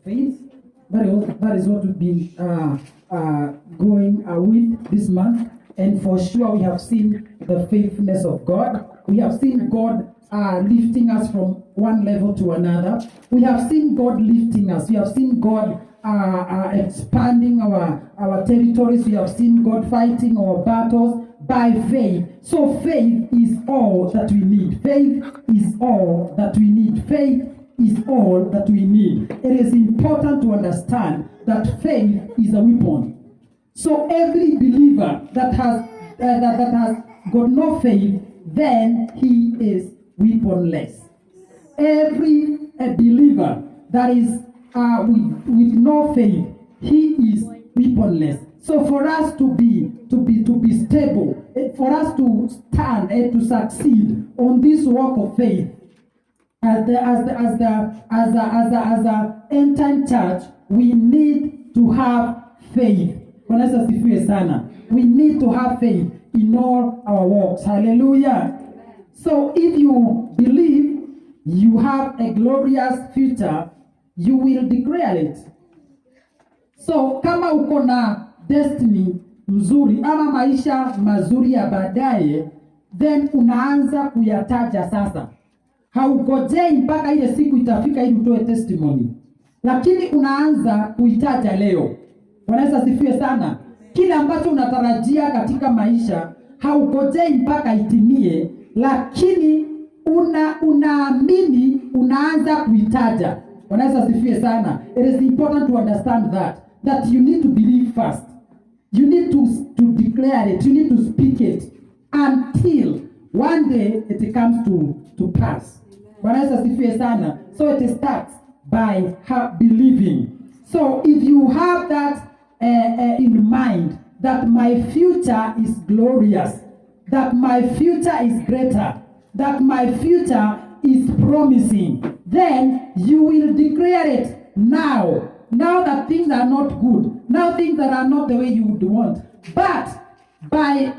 faith. That is what we've been going with this month. And for sure, we have seen the faithfulness of God. We have seen God lifting us from one level to another. We have seen God lifting us. We have seen God expanding our territories. We have seen God fighting our battles by faith. So faith is all that we need. Faith is all that we need. Faith is all that we need. It is important to understand that faith is a weapon. So every believer that has got no faith, then he is weaponless. Every believer that is with no faith, he is weaponless. So for us to be stable, for us to stand and to succeed on this walk of faith, as a end time church, we need to have faith. We need to have faith in all our walks. Hallelujah. So if you believe you have a glorious future, you will declare it. So kama uko na destiny mzuri ama maisha mazuri ya baadaye, then unaanza kuyataja sasa. Haukojei mpaka ile siku itafika ili utoe testimony, lakini unaanza kuitaja leo. Bwana asifiwe sana. Kile ambacho unatarajia katika maisha haukojei mpaka itimie, lakini unaamini, unaanza kuitaja. Bwana asifiwe sana. It is important to understand that you need to believe first. You need to declare it. You need to speak it until one day it comes to pass. Bwana asifiwe sana. So it starts by believing. So if you have that in mind, that my future is glorious, that my future is greater, that my future is promising, then you will declare it now. Now that things are not good, now things that are not the way you would want, but by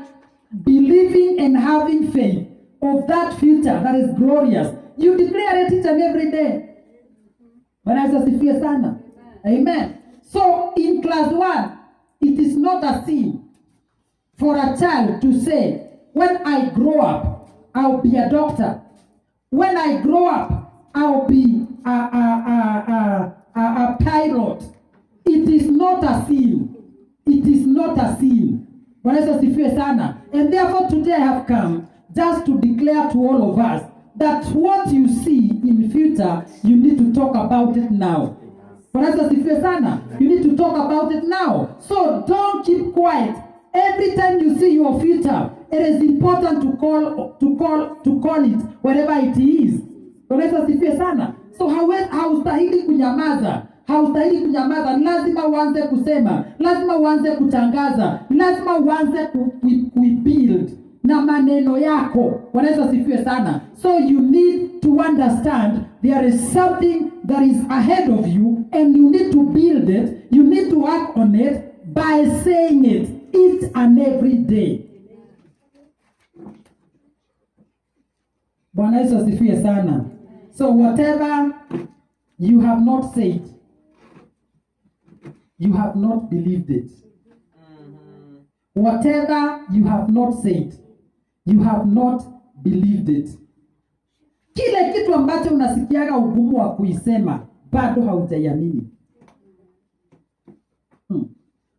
believing and having faith of that future that is glorious, you declare it each and every day. Bwana asifiwe sana. Amen. So in class 1, it is not a sin for a child to say, when I grow up, I'll be a doctor. When I grow up, I'll be a pilot. It is not a sin. It is not a sin. Bwana asifiwe sana. And therefore today I have come just to declare to all of us that what you see in future, you need to talk about it now. Bwana asifiwe sana. You need to talk about it now. So don't keep quiet. Every time you see your future, it is important to call it wherever it is. Bwana asifiwe sana. So haustahili kunyamaza. Haustahili kunyamaza. Lazima uanze kusema. Lazima uanze kutangaza. Lazima uanze kuibuild na maneno yako. Bwana asifiwe sana. So you need to understand there is something that is ahead of you and you need to build it. You need to work on it by saying it each and every day. Bwana asifiwe sana. So whatever you have not said, you have not believed it. Whatever you have not said, you have not believed it. Kile kitu ambacho unasikiaga ugumu wa kuisema, bado haujaiamini.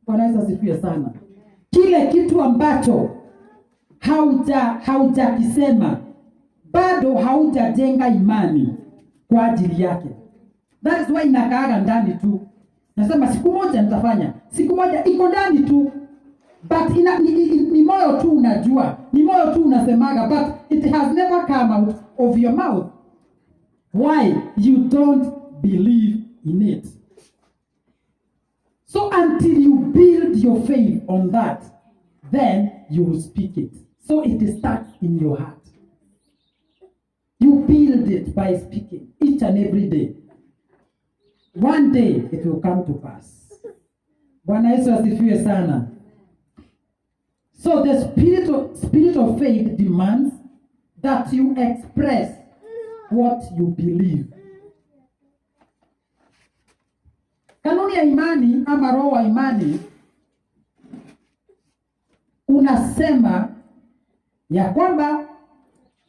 Bwana asifiwe sana. Kile kitu ambacho haujakisema, bado haujajenga imani kwa ajili yake. That is why inakaaga ndani tu. Nasema siku moja nitafanya. Siku moja iko ndani tu. But ni moyo tu unajua. Ni moyo tu unasemaga, but it has never come out of your mouth. Why? You don't believe in it. So until you build your faith on that, then you will speak it. So it starts in your heart. You build it by speaking each and every day. One day it will come to pass. Bwana Yesu asifiwe sana. So the spirit of faith demands that you express what you believe. kanuni ya imani ama roho wa imani unasema ya kwamba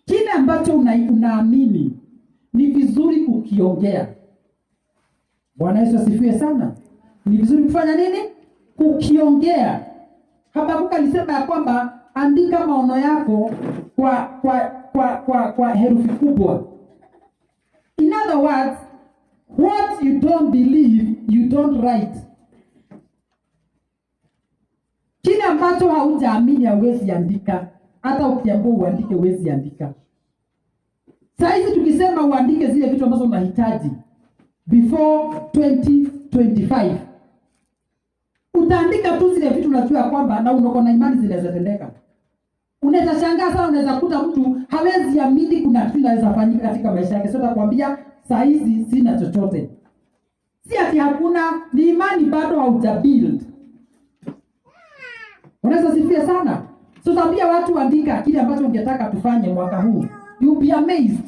kile ambacho unaamini ni vizuri kukiongea. Bwana Yesu asifiwe sana. Ni vizuri kufanya nini? Kukiongea. Habakuki alisema ya kwamba andika maono yako kwa herufi kubwa. In other words, what you don't believe, you don't write. Kile ambacho haujaamini hauwezi andika. Hata ukiambiwa uandike huwezi andika. Sasa hizi tukisema uandike zile vitu ambazo unahitaji before 2025, utaandika tu zile vitu unajua kwamba na uko na imani zinaweza tendeka. Unaweza shangaa sana, unaweza kuta mtu hawezi amini kuna kitu kinaweza fanyika katika maisha yake. Sasa nakwambia saa hizi sina chochote. Si ati hakuna, ni imani bado haujabuild. Unaweza sifia sana. So tabia watu andika kile ambacho ungetaka tufanye mwaka huu. You'll be amazed.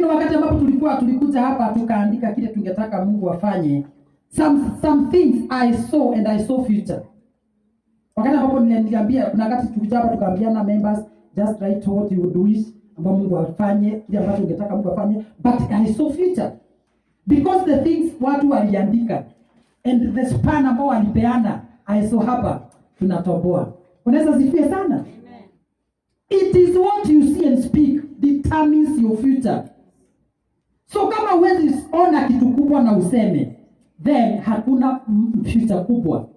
Wakati ambapo tulikuja hapa tukaandika kile tungetaka Mungu afanye. Some things I saw and I saw future. Wakati ambapo niliambia kuna wakati tulikuja hapa tukaambiana members just write what you would wish ambapo Mungu afanye, kile ambacho ungetaka Mungu afanye, but I saw future. Because the things watu waliandika and the span ambao walipeana I saw hapa tunatoboa. Unaweza sifia sana. Amen. It is what you see and speak determines your future. So kama huwezi ona kitu kubwa na useme, then hakuna future kubwa.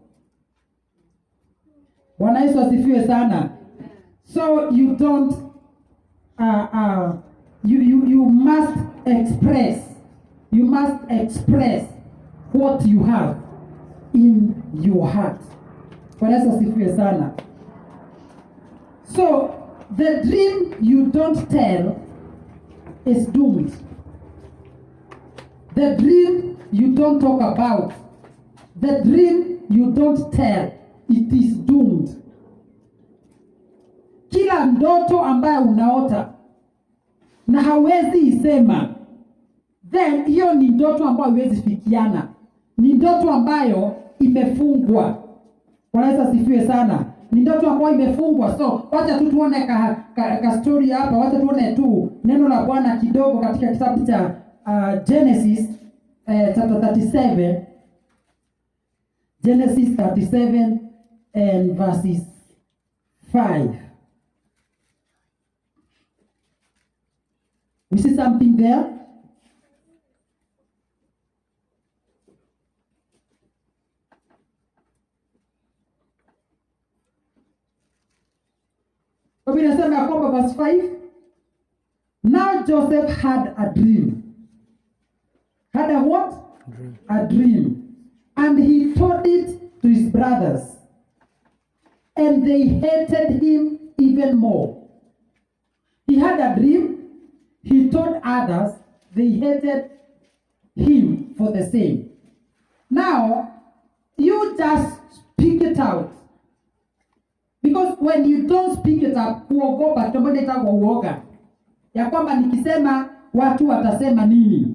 Bwana Yesu asifiwe sana. So you don't you must express what you have in your heart. Bwana Yesu asifiwe sana. So the dream you don't tell is doomed. The dream you don't talk about, the dream you don't tell, it is doomed. Kila ndoto ambayo unaota na hawezi isema, then hiyo ni ndoto ambayo haiwezi fikiana. Ni ndoto ambayo imefungwa. Bwana asifiwe sana. Ni ndoto ambayo imefungwa. So wacha tu tuone ka story hapa, wacha tuone tu neno la Bwana kidogo katika kitabu cha Genesis chapter 37. Genesis 37 and verses 5. We see something there. Biblia inasema kwamba verse 5. Now Joseph had a dream. Had a what? Dream. A dream. And he told it to his brothers. And they hated him even more. He had a dream. He told others. They hated him for the same. Now, you just speak it out. Because when you don't speak it up, kuogopa, tumboni itakuwa uoga. Ya kwamba nikisema watu watasema nini?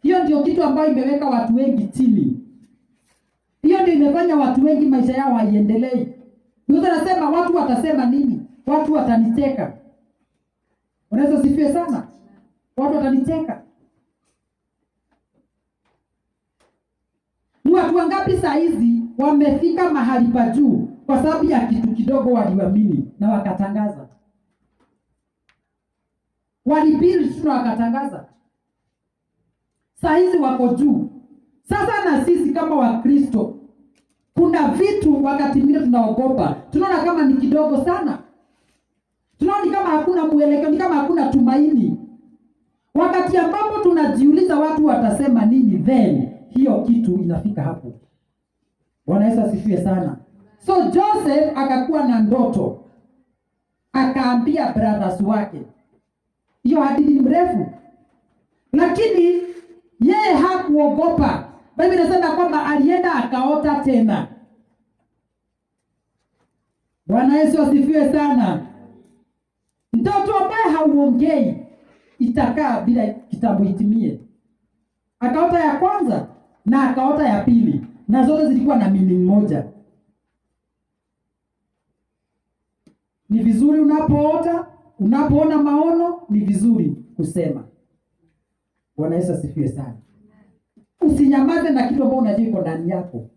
Hiyo ndio kitu ambayo imeweka watu wengi chini. Hiyo ndio imefanya watu wengi maisha yao haiendelei. Mtu anasema watu watasema nini? Watu watanicheka. Unaweza sifie sana. Watu watanicheka. Ni watu wangapi saa hizi wamefika mahali pa juu kwa sababu ya kitu kidogo waliamini na wakatangaza. Walibiri tu wakatangaza. Saa hizi wako juu. Sasa na sisi kama Wakristo kuna vitu wakati mwingine tunaogopa. Tunaona kama ni kidogo sana. Tunaona kama hakuna mwelekeo, ni kama hakuna tumaini. Wakati ambapo tunajiuliza watu watasema nini, then hiyo kitu inafika hapo. Bwana Yesu asifiwe sana. So Joseph akakuwa na ndoto. Akaambia brothers wake. Hiyo hadithi ni mrefu. Lakini yeye hakuogopa. Biblia inasema kwamba alienda akaota tena. Bwana Yesu asifiwe sana. Ndoto ambayo hauongei itakaa bila kitabu itimie. Akaota ya kwanza na akaota ya pili, na zote zilikuwa na meaning moja. Ni vizuri unapoona maono, ni vizuri kusema. Bwana Yesu asifiwe sana. Usinyamaze na kitu ambacho unajua iko ndani yako.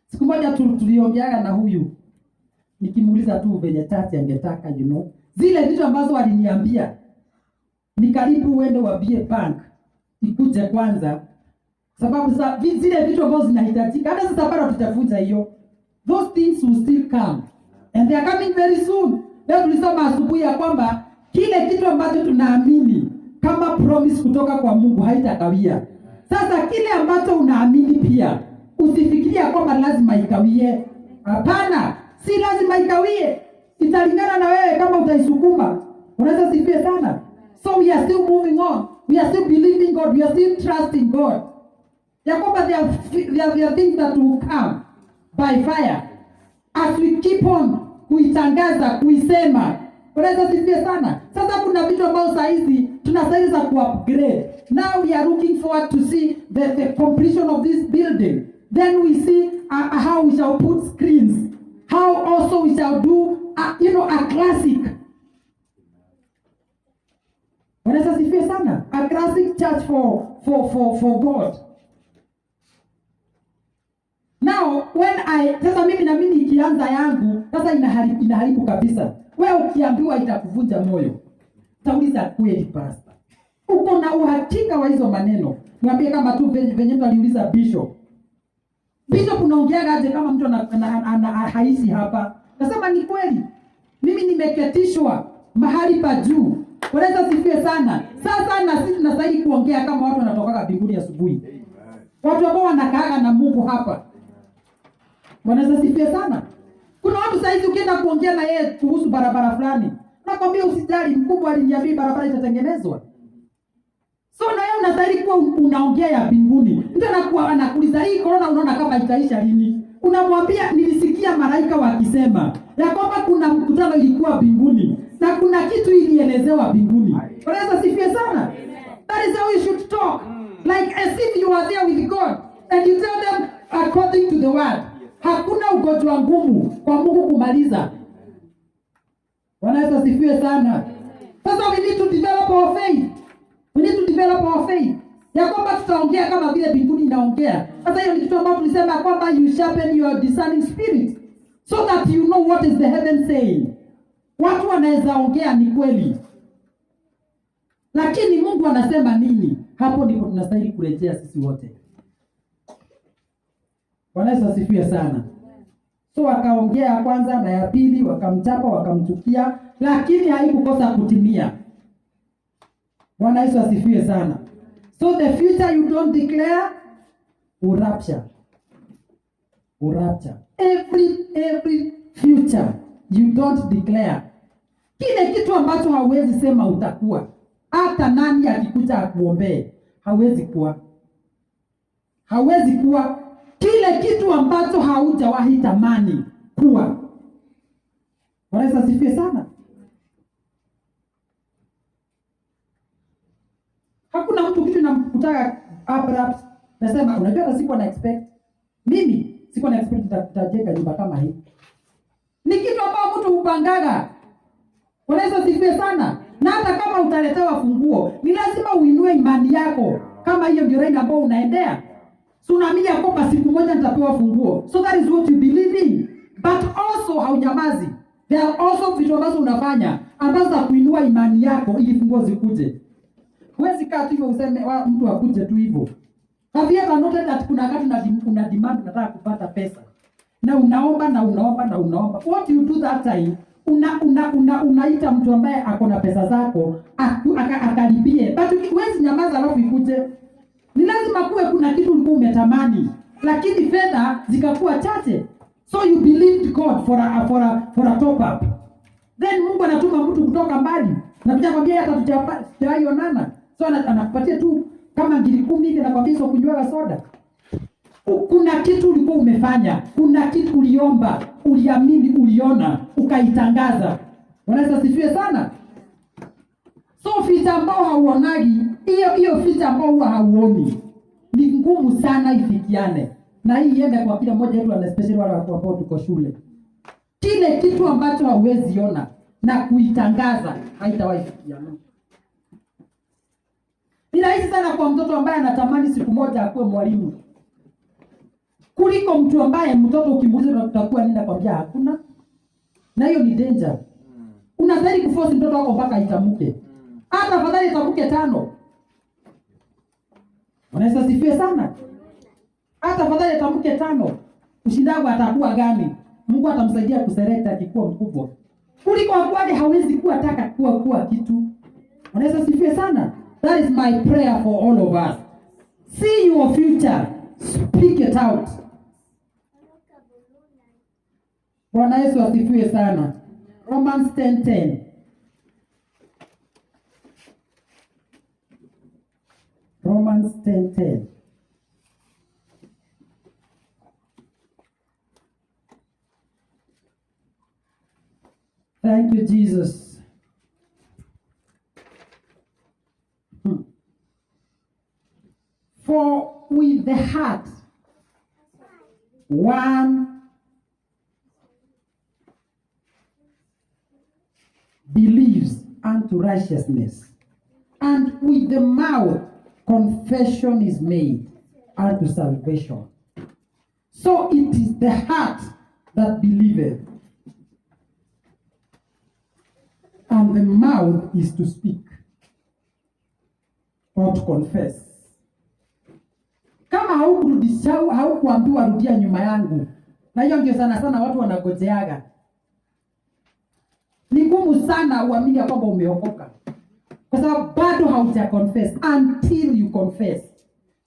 Siku moja tuliongeaga na huyu, nikimuuliza tu venye tati angetaka zile vitu ambazo aliniambia, ni karibu uende waambie bank ikuje kwanza, sababu zile vitu ambazo zinahitajika hata sasa bado tutafunza hiyo. Those things will still come and they are coming very soon. Leo tulisoma asubuhi ya kwamba kile kitu ambacho tunaamini kama promise kutoka kwa Mungu haitakawia. Sasa kile ambacho unaamini pia usifikiria kwamba lazima ikawie. Hapana, si lazima ikawie. Italingana na wewe kama utaisukuma. Unaweza sifie sana. So we are still moving on. We are still believing God. We are still trusting God. Ya kwamba there are things that will come by fire. As we keep on kuitangaza, kuisema. Unaweza sifie sana. Sasa kuna vitu ambavyo saa hizi tunasaidia ku-upgrade. Now we are looking forward to see the completion of this building. Then we see how we shall put screens. How also we shall do a classic. Unaweza sifie sana. A classic church for God. Now sasa mimi ikianza yangu sasa inaharibu kabisa. Wewe ukiambiwa itakuvunja moyo. Tauliza kweli pastor. Uko na uhakika wa hizo maneno? Niambie kama tu venye mtu aliuliza Bishop. Bishop unaongeaga aje kama mtu haishi hapa? Nasema ni kweli. Mimi nimeketishwa mahali pa juu. Unaweza sifie sana. Sasa na sisi tunastahili kuongea kama watu wanatoka mbinguni asubuhi. Watu ambao wanakaaga na Mungu hapa. Unaweza sifie sana. Kuna watu saizi ukienda kuongea na yeye kuhusu barabara fulani, nakwambia usijali, mkubwa aliniambia barabara itatengenezwa. So na yeye unastahili kuwa unaongea ya mbinguni. Mtu anakuuliza hii corona unaona kama itaisha lini? Unamwambia nilisikia malaika wakisema ya kwamba kuna mkutano ilikuwa mbinguni na kuna kitu ilielezewa mbinguni. Unaweza sifie sana. That is how you should talk. Like as if you are there with God and you tell them according to the word. Hakuna ugonjwa ngumu kwa Mungu kumaliza. Wanaweza sifie sana. Sasa we need to develop our faith. We need to develop our faith. Ya kwamba tutaongea kama vile mbinguni inaongea. Sasa hiyo ni kitu ambacho tulisema kwamba you sharpen your discerning spirit so that you know what is the heaven saying. Watu wanaweza ongea ni kweli, lakini Mungu anasema nini? Hapo ndipo tunastahili kurejea sisi wote. Wanaweza sifia sana. So wakaongea kwanza na ya pili, wakamchapa, wakamchukia, lakini haikukosa kutimia. Bwana Yesu asifiwe sana. So the future you don't declare, urapture. Every future you don't declare. Kile kitu ambacho hauwezi sema utakuwa. Hata nani akikuja akuombee, hawezi kuwa. Kile kitu ambacho haujawahi tamani kuwa. Wanaweza sifie sana. Hakuna mtu kitu namkutaka abrupt. Nasema unajua sikuwa na expect. Mimi sikuwa na expect tutajenga nyumba kama hii. Ni kitu ambacho mtu upangaga. Wanaweza sifie sana. Na hata kama utaletewa funguo, ni lazima uinue imani yako. Kama hiyo ndio raina ambao unaendea. So unaamini kwamba siku moja nitapewa funguo. So that is what you believe in. But also haunyamazi. There are also vitu ambazo unafanya ambazo za kuinua imani yako ili funguo zikuje. Huwezi kaa tu hivyo useme mtu akuje tu hivyo. Have you ever noted that kuna wakati una demand unataka kupata pesa? Na unaomba. What you do that time? Unaita mtu ambaye ako na pesa zako akaribie. But huwezi nyamaza alafu ikuje. Ni lazima kuwe kuna kitu ulikuwa umetamani, lakini fedha zikakuwa chache. So you believed God for a top up. Then Mungu anatuma mtu kutoka mbali. Na tunakwambia hata tutaionana. So anakupatia tu kama ngiri 10 hivi, anakuambia sio kunywa soda. Kuna kitu ulikuwa umefanya, kuna kitu uliomba, uliamini, uliona, ukaitangaza. Wanaweza sifie sana. So vita ambao hauonagi hiyo future ambayo huwa hauoni ni ngumu sana ifikiane, na hii iende kwa kila mmoja wetu, na especially wale ambao tuko shule. Kile kitu ambacho hauwezi ona na kuitangaza haitawahi fikiana. Ni rahisi sana kwa mtoto ambaye anatamani siku moja akuwe mwalimu kuliko mtu ambaye mtoto ukimuuliza utakuwa nini akwambia hakuna. Na hiyo ni danger. Unastahili kuforce mtoto wako mpaka itamke. Hata afadhali itamuke 5. Unaweza sifie sana. Hata afadhali itamuke 5. Ushindago atakuwa gani? Mungu atamsaidia kuselect akikuwa mkubwa. Kuliko akwaje hawezi kuwa taka kuwa kitu. Unaweza sifie sana. That is my prayer for all of us. See your future. Speak it out. Bwana Yesu asifiwe sana. Romans 10:10. Romans 10:10. Thank you, Jesus. For with the heart one believes unto righteousness, and with the mouth confession is made unto salvation. So it is the heart that believeth, and the mouth is to speak or to confess. Kama haukuambiwa rudia nyuma yangu, na hiyo ndio sana sana watu wanagojeaga. Ni ngumu sana uamini kwamba umeokoka, kwa sababu bado hauja confess. Until you confess,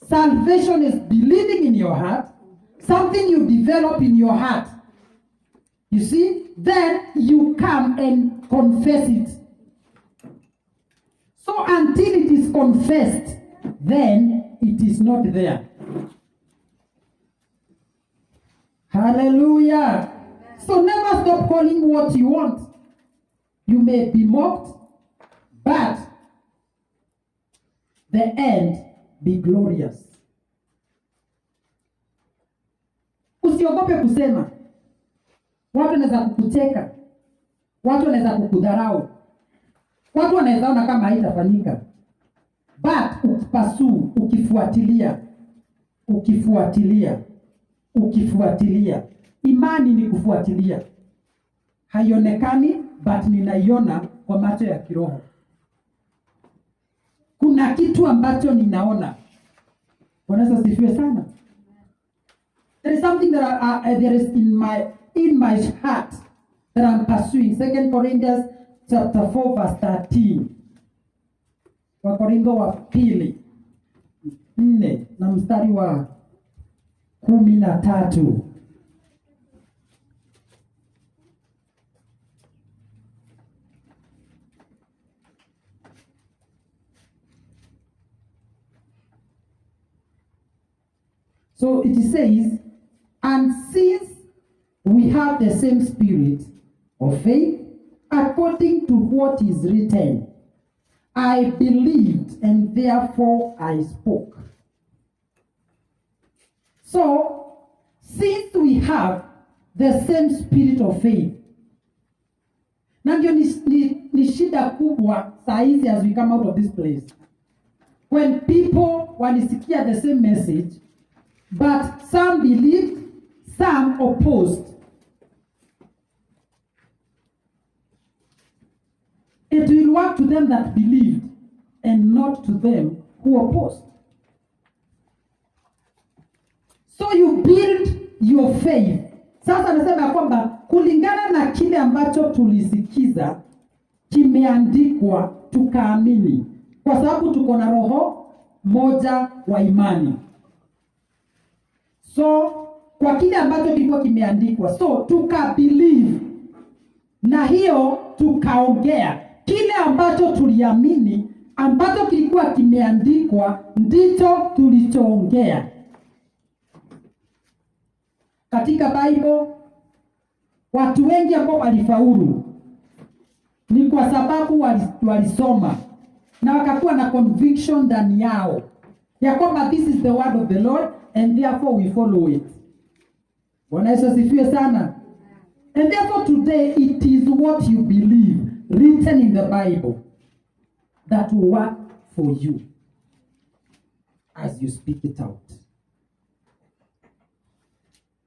salvation is believing in your heart, something you develop in your heart. You see, then you come and confess it. So until it is confessed, then it is not there. Hallelujah. So never stop calling what you want. You may be mocked, but the end be glorious. Usiogope kusema. Watu wanaweza kukucheka. Watu wanaweza kukudharau. Watu wanaweza ona kama haitafanyika. But ukipasuu, ukifuatilia. Imani ni kufuatilia. Haionekani, but ninaiona kwa macho ya kiroho. Kuna kitu ambacho ninaona. Wanaweza sifiwe sana. There is something that there is in my heart that I'm pursuing. 2 Corinthians chapter 4 verse 13. Wakorintho wa pili 4 na mstari wa 13. So it says, and since we have the same spirit of faith, according to what is written, I believed and therefore I spoke. So, since we have the same spirit of faith, na ndio ni shida kubwa saa hizi as we come out of this place. When people walisikia the same message, but some believed, some opposed. It will work to them that believed and not to them who opposed. So you build your faith. Sasa nasema kwamba kulingana na kile ambacho tulisikiza kimeandikwa tukaamini, kwa sababu tuko na roho moja wa imani. So kwa kile ambacho kilikuwa kimeandikwa, so tukabelieve, na hiyo tukaongea kile ambacho tuliamini, ambacho kilikuwa kimeandikwa ndicho tulichoongea. Katika Bible watu wengi ambao walifaulu ni kwa sababu walisoma na wakakuwa na conviction ndani yao ya kwamba this is the word of the Lord and therefore we follow it. Bwana Yesu asifiwe sana. And therefore today it is what you believe written in the Bible that will work for you as you speak it out.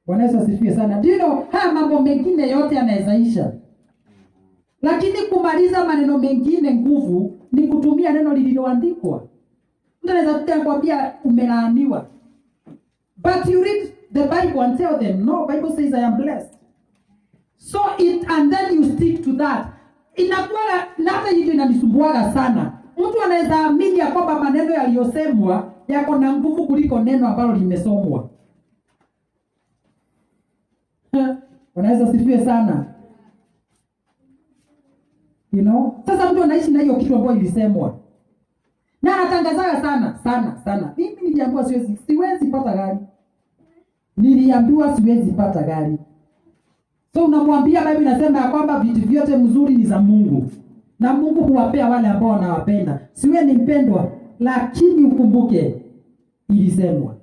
Bwana Yesu asifiwe sana. Ndio haya mambo mengine yote yanawezaisha. Lakini kumaliza maneno mengine nguvu ni kutumia neno lililoandikwa. Mtu anaweza kukwambia umelaaniwa. But you read the Bible and tell them, no, Bible says I am blessed. So and then you stick to that. Inakuwa na hata hiyo inanisumbuaga sana. Mtu anaweza amini ya kwamba maneno yaliyosemwa yako na nguvu kuliko neno ambalo limesomwa. Wanaweza sifiwe sana. You know? Sasa mtu anaishi na hiyo kitu ambayo ilisemwa. Na anatangazaga sana. Mimi niliambiwa siwezi pata gari. Niliambiwa siwezi pata gari. So unamwambia Biblia inasema ya kwamba vitu vyote mzuri ni za Mungu. Na Mungu huwapea wale ambao wanawapenda. Siwe ni mpendwa, lakini ukumbuke ilisemwa.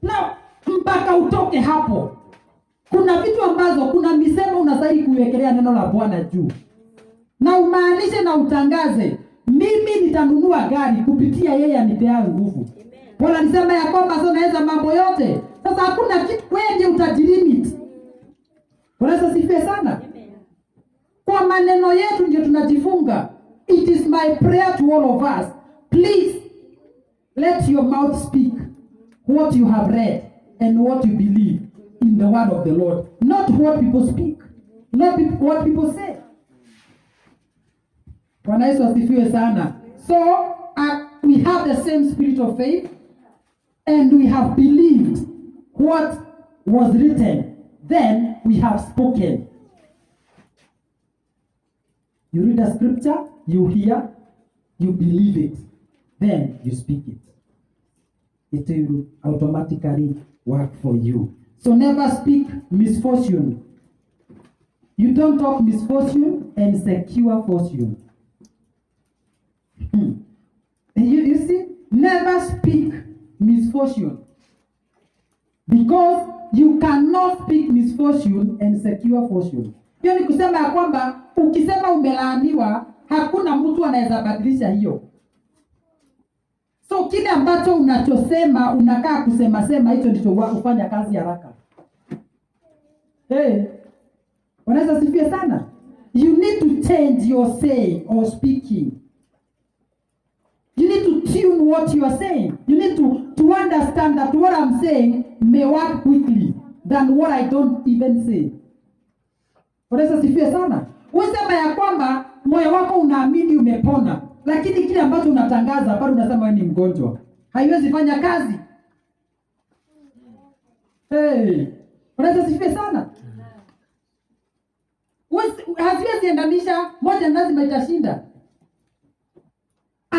Na mpaka utoke hapo. Kuna vitu ambazo, kuna misemo unastahili kuiwekelea neno la Bwana juu. Na umaanishe na utangaze, mimi nitanunua gari kupitia yeye anipeaye nguvu. Bwana alisema ya kwamba sasa naweza mambo yote. Sasa hakuna kitu wewe utajilimit. Bwana sifiwe sana. Kwa maneno yetu ndio tunajifunga. It is my prayer to all of us. Please let your mouth speak what you have read and what you believe in the word of the Lord. Not what people speak. Not what people say. Bwana Yesu asifiwe sana. So we have the same spirit of faith and we have believed what was written. Then we have spoken. You read a scripture, you hear, you believe it, then you speak it. It will automatically work for you. So never speak misfortune. You don't talk misfortune and secure fortune. You see, never speak misfortune. Because you cannot speak misfortune and secure fortune. Hiyo ni kusema ya kwamba ukisema umelaaniwa, hakuna mtu anaweza badilisha hiyo. So kile ambacho unachosema unakaa kusema hicho ndicho ufanya kazi haraka. Unaweza sifia sana. You need to change your saying or speaking. You need to tune what you are saying. You need to understand that what I'm saying may work quickly than what I don't even say. Unaweza sifia sana. Usema ya kwamba moyo wako unaamini umepona, lakini kile ambacho unatangaza bado unasema wewe ni mgonjwa. Haiwezi fanya kazi. Unaweza sifia sana. Haziwezi endanisha, moja lazima itashinda.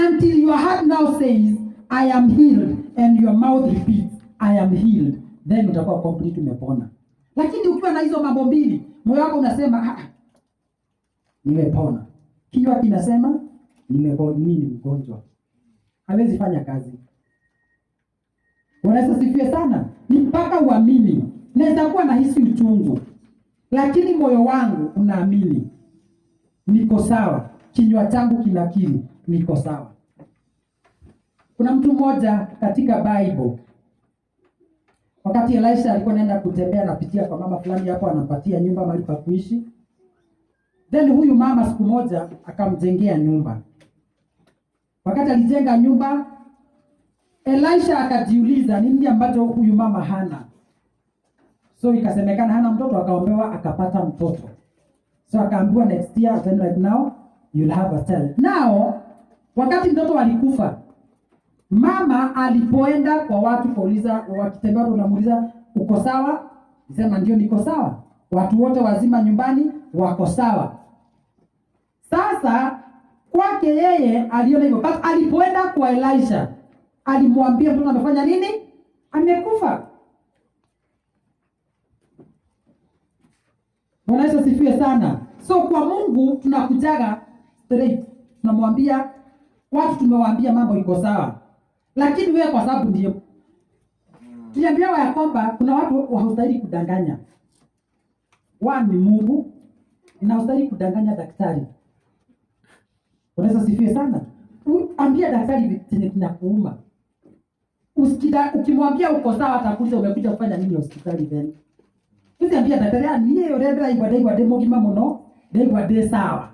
Until your heart now says, I am healed, and your mouth repeats, I am healed, then utakuwa complete umepona. Lakini ukiwa na hizo mambo mbili, moyo wako unasema, nimepona. Kinywa kinasema, nimepona, mimi ni mgonjwa. Hawezi fanya kazi. Unaweza sifia sana, ni mpaka uamini. Naweza kuwa na hisi uchungu, lakini moyo wangu unaamini niko sawa. Kinywa changu kinakiri niko sawa. Kuna mtu mmoja katika Bible, wakati Elisha alikuwa anaenda kutembea, anapitia kwa mama fulani hapo, anampatia nyumba mahali pa kuishi. Then huyu mama siku moja akamjengea nyumba. Wakati alijenga nyumba, Elisha akajiuliza ni nini ambacho huyu mama hana. So ikasemekana hana mtoto, akaombewa akapata mtoto. So akaambiwa next year, then right now you'll have a child. Now wakati mtoto alikufa, mama alipoenda kwa watu kuuliza, wakitembea unamuuliza uko sawa? Sema ndio niko sawa. Watu wote wazima nyumbani wako sawa. Sasa kwake yeye aliona hivyo. But alipoenda kwa Elisha, alimwambia mtoto amefanya nini? Amekufa. Bwana Yesu asifiwe sana. So kwa Mungu tunakujaga straight. tunamwambia watu, tumewaambia mambo iko sawa, lakini wewe kwa sababu ndiye tuliambiwa ya kwamba kuna watu hawastahili kudanganya. Ni Mungu na hawastahili kudanganya daktari. Unaweza sifie sana. Ambia daktari chenye kinakuuma. Ukimwambia uko sawa atakuuliza umekuja kufanya nini hospitali then. Ambia daktari ni yeye orendera igwa demo gima muno, igwa de sawa.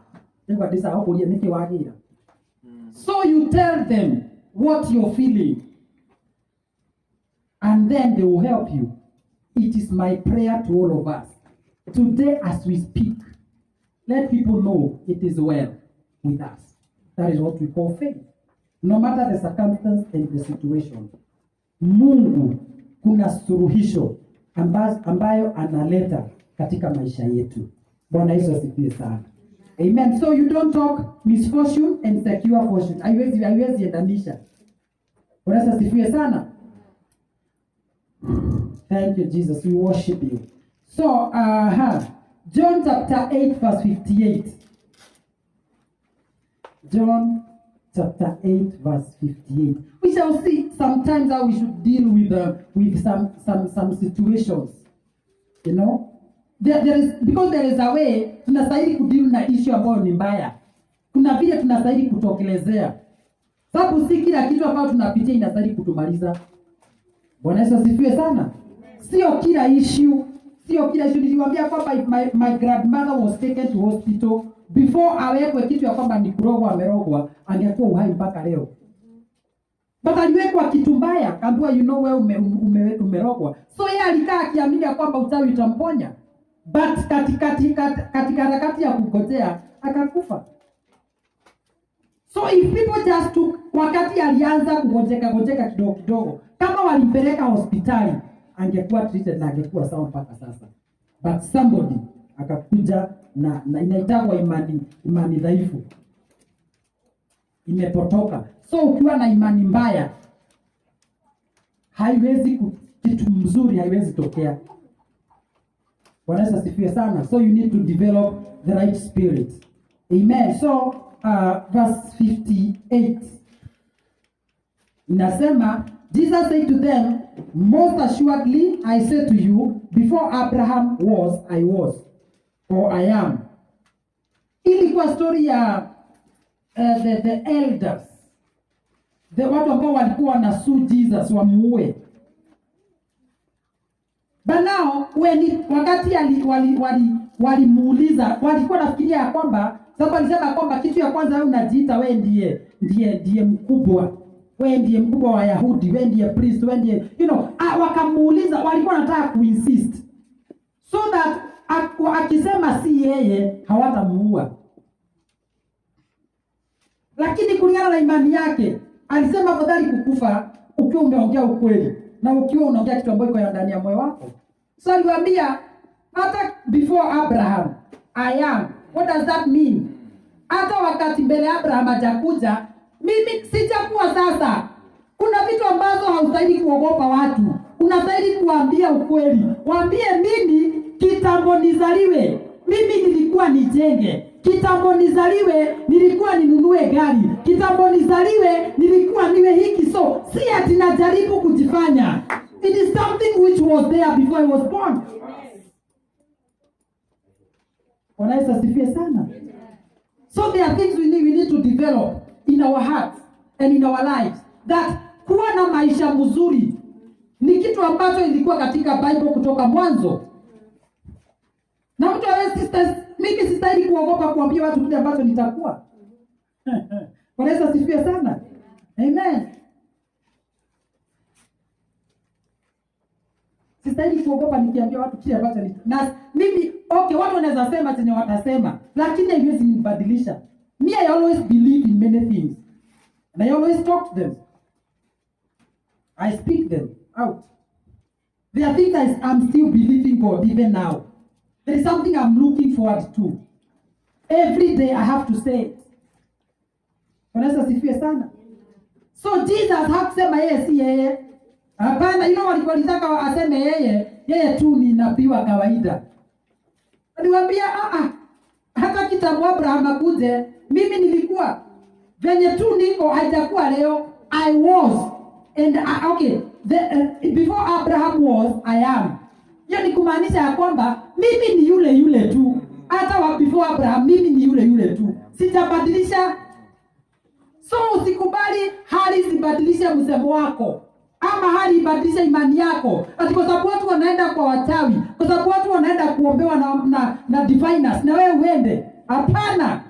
Igwa de sawa ko niki wagira. So you tell them what you're feeling. And then they will help you. It is my prayer to all of us. Today as we speak, let people know it is well with us. That is what we call faith. No matter the circumstance and the situation. Mungu kuna suluhisho ambayo analeta katika maisha yetu. Bwana Yesu asifiwe sana. Amen. So you don't talk misfortune and secure fortune. Haiwezi endanisha. Bwana Yesu asifiwe sana. Thank you, Jesus. We worship you. So, John chapter 8, verse 58. John chapter 8, verse 58. We shall see sometimes how we should deal with some situations. You know, because there is a way tunastahili kudeal na issue ambayo ni mbaya. Kuna vile tunastahili kutokelezea. Sababu si kila kitu ambacho tunapitia inastahili kutumaliza. Bwana Yesu asifiwe sana. Sio kila issue. Niliwaambia kwamba if my grandmother was taken to hospital before awekwe kitu ya kwamba ni kurogwa amerogwa, angekuwa uhai mpaka leo. But aliwekwa kitu mbaya, kaambiwa wewe umerogwa. So yeye alikaa akiamini kwamba uchawi utamponya. But katika harakati ya kungojea akakufa. So if people just took, wakati alianza kungojeka kidogo, kama walimpeleka hospitali, angekuwa treated na angekuwa sawa mpaka sasa. But somebody akakuja na inaitwa imani dhaifu. Imepotoka. So ukiwa na imani mbaya, kitu mzuri haiwezi tokea. Bwana Yesu asifiwe sana. So you need to develop the right spirit. Amen. So verse 58 inasema, Jesus said to them, most assuredly I say to you, before Abraham was, I was, or I am. Ilikuwa story ya the elders, the watu ambao walikuwa na sue Jesus wamuue. But now wakati walimuuliza, walikuwa nafikiria kwamba, sababu alisema kwamba kitu ya kwanza wewe unajiita wewe ndiye mkubwa. Wewe ndiye mkubwa wa Yahudi, wewe ndiye priest, wewe ndiye, wakamuuliza, walikuwa wanataka kuinsist. So that akisema si yeye hawatamuua. Lakini kulingana na imani yake, alisema afadhali kukufa ukiwa umeongea ukweli na ukiwa unaongea kitu ambacho iko ndani ya moyo wako. So aliwaambia, hata before Abraham, I am. What does that mean? Hata wakati mbele Abraham hajakuja, mimi sijakuwa sasa. Kuna vitu ambazo haustahili kuogopa watu. Unastahili kuambia ukweli. Waambie mimi kitambo nizaliwe, mimi nilikuwa nijenge. Kitambo nizaliwe, nilikuwa ninunue gari. Kitambo nizaliwe, nilikuwa niwe hiki. So, si ati najaribu kujifanya. It is something which was there before I was born. Bwana Yesu asifiwe sana. So there are things we need to develop in our hearts and in our lives. That kuwa na maisha mzuri ni kitu ambacho ilikuwa katika Bible kutoka mwanzo. Na mtu sisters, mimi sistahili kuogopa kuambia watu kile ambacho nitakuwa. Bwana Yesu asifiwe sana. Amen. Sistahili kuogopa nikiambia watu kile ambacho na mimi watu wanaweza sema chenye watasema, lakini haiwezi nibadilisha. Me, I always believe in many things. And I always talk to them. I speak them out. There are things I'm still believing God even now. There is something I'm looking forward to. Every day I have to say it. Bwana Yesu asifiwe sana. So Jesus hakusema yeye si yeye. Hapana, walitaka aseme yeye tu ni nabii wa kawaida. Aliwaambia hata kitambo Abraham akuje, mimi nilikuwa. venye tu niko hajakuwa leo. I was and okay, before Abraham was, I am. Hiyo ni kumaanisha ya kwamba mimi ni yule yule tu. Hata before Abraham mimi ni yule yule tu, sitabadilisha. So usikubali hali zibadilishe msemo wako, ama hali ibadilishe imani yako, ati kwa sababu watu wanaenda kwa wachawi, kwa sababu watu wanaenda kuombewa na diviners, na wewe uende. Hapana,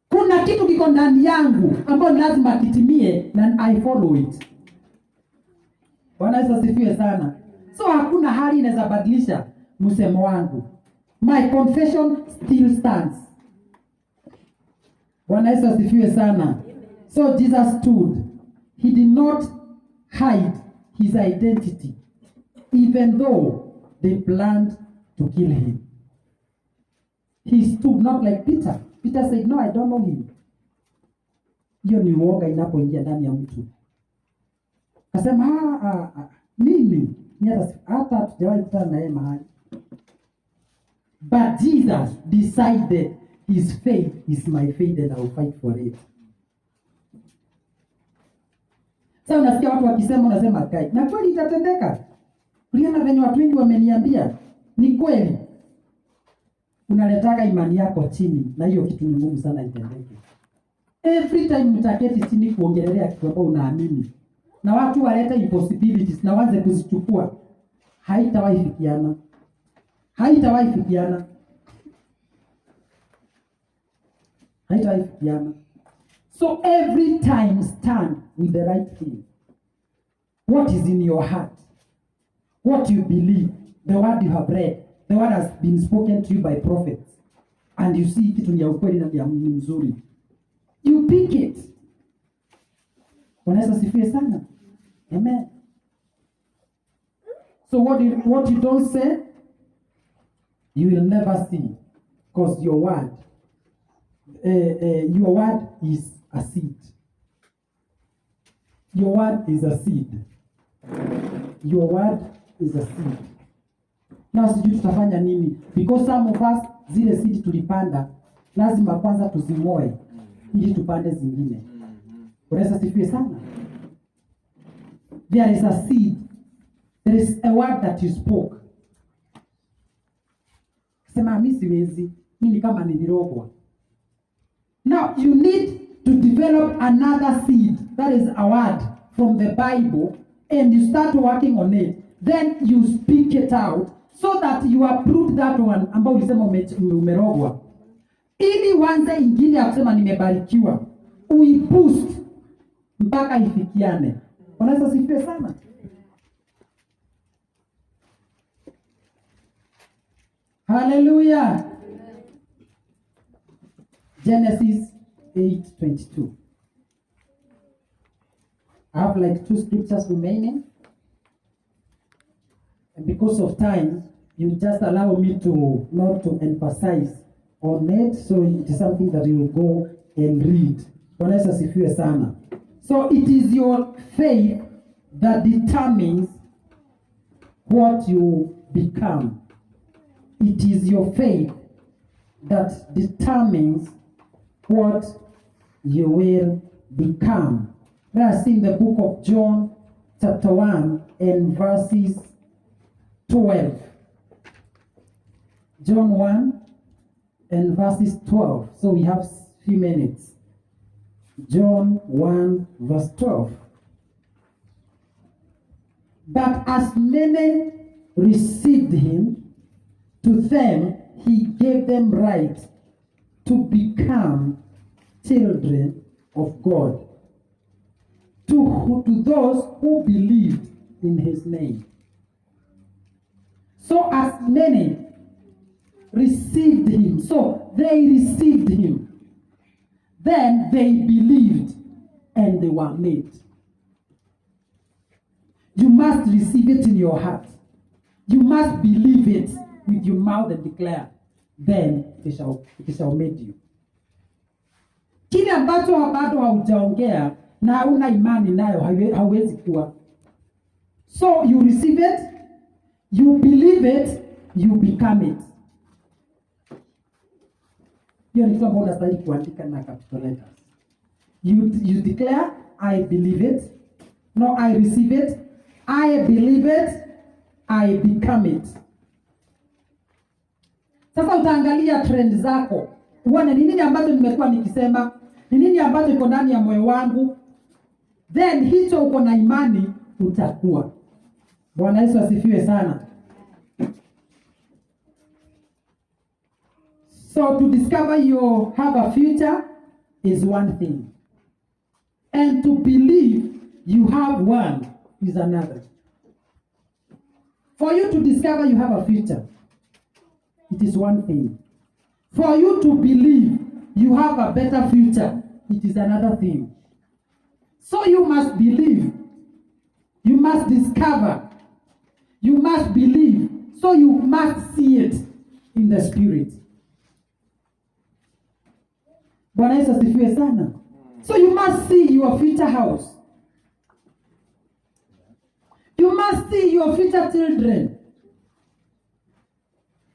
kuna kitu kiko ndani yangu ambacho lazima kitimie na I follow it. Bwana Yesu asifiwe sana. So hakuna hali inaweza badilisha msemo wangu. My confession still stands. Bwana Yesu asifiwe sana. So Jesus stood. He did not hide his identity, even though they planned to kill him. He stood, not like Peter. Peter said, no, I don't know him. Hiyo ni uoga inapoingia ndani ya mtu. Akasema, mimi hata tujawahi kutana naye mahali. But Jesus decided his faith is my faith and I will fight for it. Sasa unasikia watu wakisema, unasema kai, na kweli itatendeka. Uliona venye watu wengi wameniambia, ni kweli. Unaletaka imani yako chini, na hiyo kitu ni ngumu sana itendeke. Every time mtaketi chini kuongelea kitu ambacho unaamini, na watu waleta impossibilities na waanze kuzichukua, haitawahi fikiana. Haitawahi fikiana. Haitawahi fikiana. So every time stand with the right thing. What is in your heart? What you believe, the word you have read, the word has been spoken to you by prophets, and you see kitu ni ya ukweli na ya mzuri, you pick it. Bwana Yesu asifiwe sana. Amen. So what you don't say, you will never see, because your word is a seed. Your word is a seed. Your word is a seed. Now sijui tutafanya nini, because some of us zile seed tulipanda lazima kwanza tuzimoe ili tupande zingine. Unaweza sifiwe sana. There is a seed. There is a word that you spoke. Sema mimi siwezi, mimi kama nilirogwa. Now you need to develop another seed, that is a word from the Bible, and you start working on it. Then you speak it out so that you approve that one ambao ulisema umerogwa. Ili wanze ingine ya kusema nimebarikiwa, uiboost mpaka ifikiane. Unaweza sifiwe sana. Hallelujah. Genesis 8:22. I have like 2 scriptures remaining. And because of time, you just allow me to not to emphasize on it. So it is something that you will go and read. Bwana Yesu asifiwe sana. So it is your faith that determines what you become. It is your faith that determines what you will become. That's in the book of John chapter 1 and verses 12. John 1 and verses 12. So we have a few minutes. John 1 verse 12. But as many received him, to them he gave them right to become children of God, to those who believed in his name. So as many received him, so they received him, then they believed and they were made. You must receive it in your heart. You must believe it with your mouth and declare, then it shall make you. Kile ambacho bado haujaongea na hauna imani nayo hauwezi kuwa. So you receive it, you believe it, you become it. Hiyo ni kitu ambacho unastahili kuandika na capital letters. You declare, I believe it. No, I receive it. I believe it. I become it. Sasa utaangalia trend zako. Uone ni nini ambacho nimekuwa nikisema, ni nini ambacho iko ndani ya moyo wangu. Then hicho uko na imani utakuwa. Bwana Yesu asifiwe sana. So to discover you have a future is one thing. And to believe you have one is another. For you to discover you have a future, it is one thing. For you to believe you have a better future, it is another thing. So you must believe, you must discover, you must believe, so you must see it in the spirit. Bwana Yesu asifiwe sana. So you must see your future house. You must see your future children.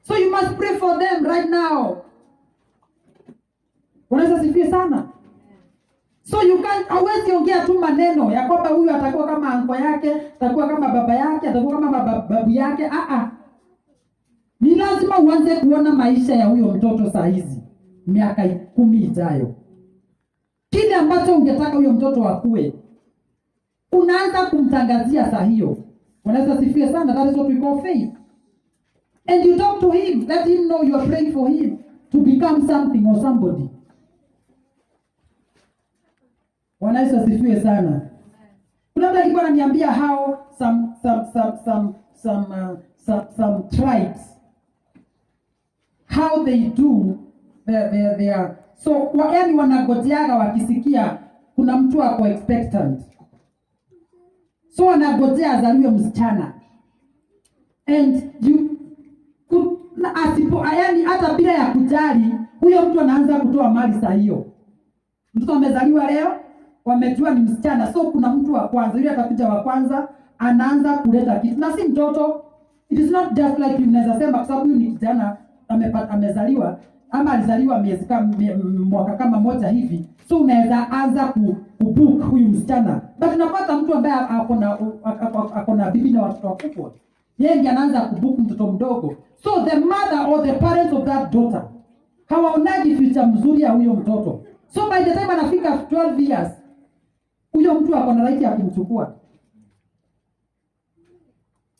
So you must pray for them right now. Bwana Yesu asifiwe sana. So you can't always ongea tu maneno ya kwamba huyu atakuwa kama anko yake, atakuwa kama baba yake, atakuwa kama babu yake. Ni lazima uanze kuona maisha ya huyo mtoto saa hizi, miaka 10 ijayo. Kile ambacho ungetaka huyo mtoto akue, unaanza kumtangazia saa hiyo. Bwana Yesu asifiwe sana. That is what we call faith. And you talk to him, let him know you are praying for him to become something or somebody. Bwana Yesu asifiwe sana. Kuna mtu alikuwa ananiambia how some tribes, how they do their so yaani wanagojeaga wakisikia kuna mtu ako expectant. So wanagojea azaliwe msichana. And you yaani hata bila ya kujali huyo mtu anaanza kutoa mali saa hiyo. Mtoto amezaliwa leo, wamejua ni msichana, so kuna mtu wa kwanza, yule atakuja wa kwanza, anaanza kuleta kitu. Na si mtoto, it is not just like unaweza sema kwa sababu huyu ni kijana amezaliwa ama alizaliwa mwaka kama moja hivi, so unaweza anza kubook huyu msichana. But unapata mtu ambaye ako na bibi na watoto wakubwa, yeye ndiye anaanza kubook mtoto mdogo. So the mother or the parents of that daughter hawaonaji future mzuri ya huyo mtoto. So by the time anafika 12 years, huyo mtu ako na right ya kumchukua.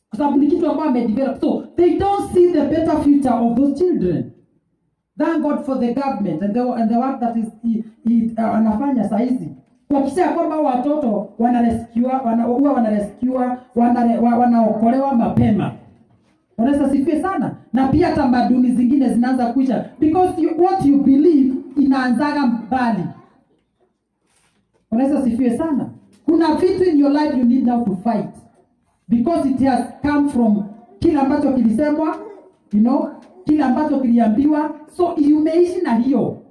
Kwa sababu ni kitu ambacho amedevelop. So they don't see the better future of those children. Thank God for the government and the work that anafanya saa hizi. Kuhakikisha kwamba watoto wanaokolewa mapema. Wanaweza sifie sana. Na pia tamaduni zingine zinaanza kuisha. Because what you believe inaanzaga mbali. Wanaweza sifie sana. Kuna vitu in your life you need now to fight. Because it has come from kile ambacho kilisemwa, kile ambacho kiliambiwa. So umeishi na hiyo.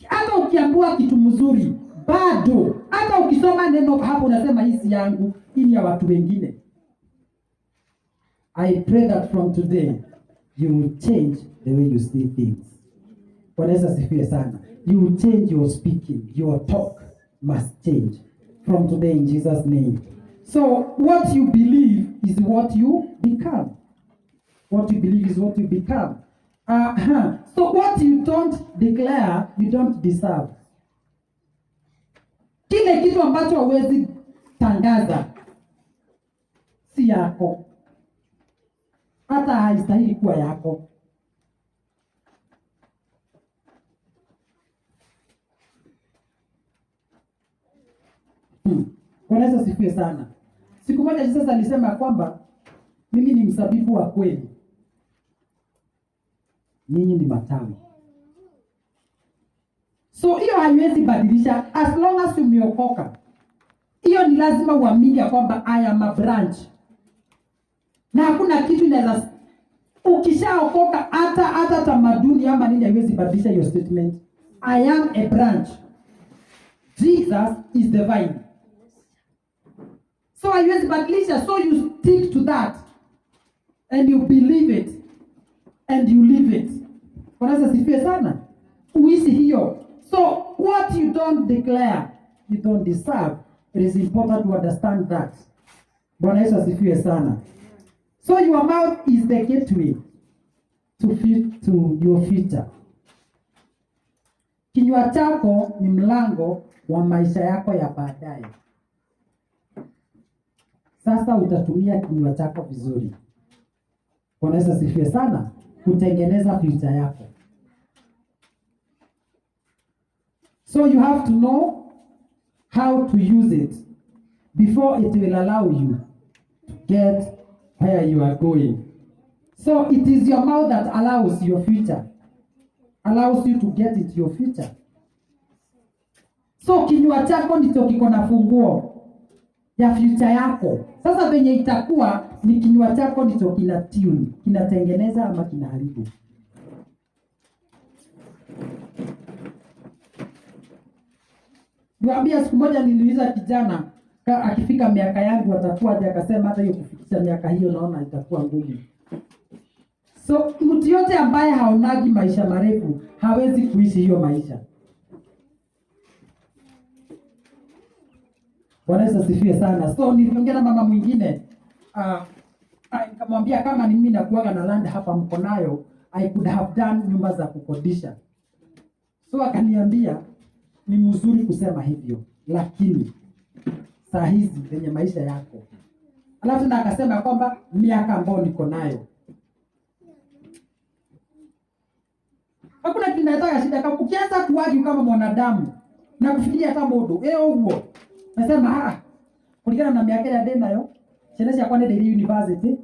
Hata ukiambiwa kitu mzuri, bado. Hata ukisoma neno hapo unasema hii si yangu, hii ni ya watu wengine. I pray that from today you will change the way you see things. Bwana Yesu asifiwe sana. You will change your speaking, your talk must change from today in Jesus' name. So what you believe is what you become. What you believe is what you become. So what you don't declare, you don't deserve. Kile kitu ambacho huwezi tangaza si yako. Hata haistahili kuwa yako. Bwana Yesu asifiwe sana. Siku moja Jesus alisema kwamba mimi ni mzabibu wa kweli, ninyi ni matawi. So hiyo haiwezi badilisha as long as umeokoka. Hiyo ni lazima uamini kwamba I am a branch. Na hakuna kitu inaweza, ukishaokoka hata tamaduni ama nini haiwezi badilisha hiyo statement. I am a branch. Jesus is the vine. So haiwezi badilisha, so you stick to that. And you believe it. And you live it. Bwana asifiwe sana. uishi hiyo. So what you don't declare, you don't deserve. It is important to understand that. Bwana Yesu asifiwe sana. So your mouth is the gateway to your future. Kinywa chako ni mlango wa maisha yako ya baadaye. Sasa utatumia kinywa chako vizuri. Bwana Yesu asifiwe sana, kutengeneza future yako. So you have to know how to use it before it will allow you to get where you are going. So it is your mouth that allows your future, allows you to get into your future. So kinywa chako ndicho kiko na funguo ya future yako. Sasa venye itakuwa ni kinywa chako ndicho kina tune, kinatengeneza ama kinaharibu. Niwaambia siku moja niliuliza kijana akifika miaka yangu atakuwaje, akasema hata hiyo kufikisha miaka hiyo naona itakuwa ngumu. So mtu yote ambaye haonagi maisha marefu hawezi kuishi hiyo maisha. Bwana Yesu asifiwe sana. So niliongea na mama mwingine nikamwambia kama ni mimi nakuaga na land hapa mko nayo, I could have done nyumba za kukodisha. So akaniambia ni mzuri kusema hivyo, lakini saa hizi kwenye maisha yako. Alafu na akasema kwamba miaka ambayo niko nayo hakuna kitu kinataka shida. Kama ukianza kuwaji kama mwanadamu na kufikiria kama modo huo, nasema kulingana na miaka ya dena nayo chenesi kwa nende university,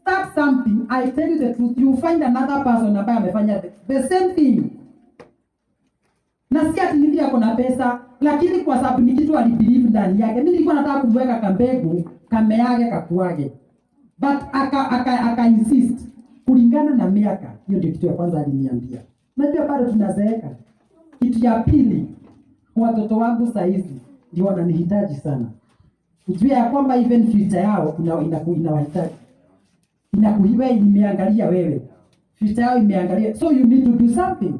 start something. I tell you the truth, you find another person ambaye amefanya the same thing. Na si ati ndio kuna pesa, lakini kwa sababu ni kitu alibelieve ndani yake. Mimi nilikuwa nataka kumweka kambegu kameage kakuage, but aka insist kulingana na miaka. Hiyo ndio kitu ya kwanza aliniambia. Najua bado tunazeeka. Kitu ya pili, watoto wangu saa hizi ndio wananihitaji sana. Ujue ya kwamba even future yao inawahitaji. Inakuiwe imeangalia wewe. Future yao imeangalia. So you need to do something.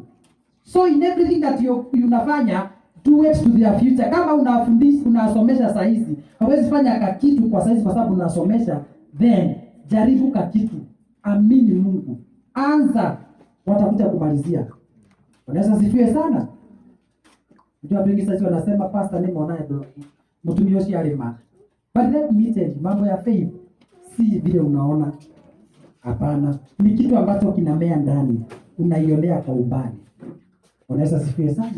So in everything that you unafanya, do it to their future. Kama unafundisha, unasomesha saa hizi, hawezi fanya kakitu kwa saa hizi kwa sababu unasomesha, then jaribu kakitu. Amini Mungu. Anza, watakuja kumalizia. Unaweza sifiwe sana. Ndio wengi sasa wanasema pastor ni mwanae bro. Mtumio si alima. But let me tell you, mambo ya faith si vile unaona. Hapana, ni kitu ambacho kinamea ndani. Unaionea kwa umbali. Unaweza sifiwe sana.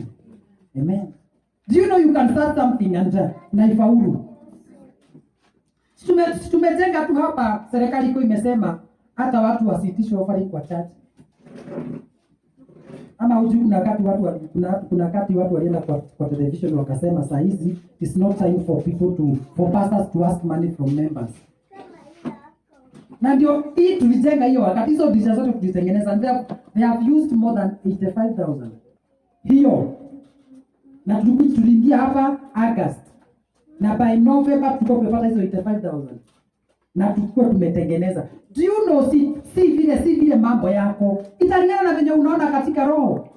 Amen. Do you know you can start something and na ifaulu? Tumejenga tu hapa, serikali iko imesema hata watu wasitishwe offering kwa church. Ama hujui kuna wakati watu walienda kwa television wakasema saa hizi it's not time for pastors to ask money from members. Na ndio hii tulijenga hiyo wakati hizo disha zote tulitengeneza, they have used more than 85,000. Hiyo na tuliingia hapa August na by November tulikuwa tumepata hizo 85,000 na tulikuwa tumetengeneza. Do you know si vile mambo yako italingana na venye unaona katika roho.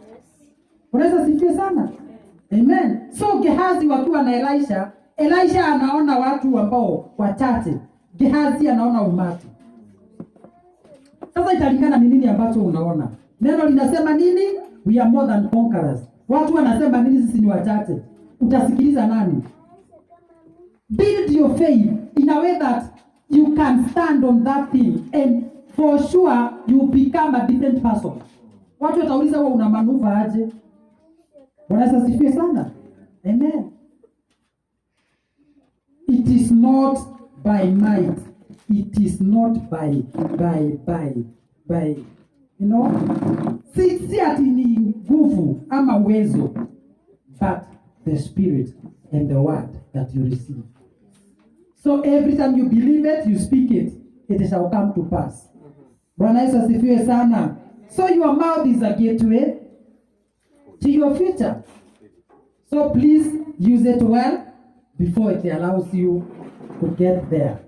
Unaweza sifiwe sana. Amen. So Gehazi wakiwa na Elisha anaona watu ambao wachache, Gehazi anaona umati. Sasa italingana ni nini ambacho unaona. Neno linasema nini? We are more than conquerors. Watu wanasema nini? Sisi ni wachache. Utasikiliza nani? Build your faith in a way that you can stand on that thing and for sure you become a different person. Watu watauliza wewe una manuva aje? Bwana sifiwe sana. Amen. It is not by might. It is not by you know, si ati ni nguvu ama uwezo, but the spirit and the word that you receive. So every time you believe it, you speak it, it shall come to pass. Bwana Yesu asifiwe sana. So your mouth is a gateway to your future. So please use it well before it allows you to get there.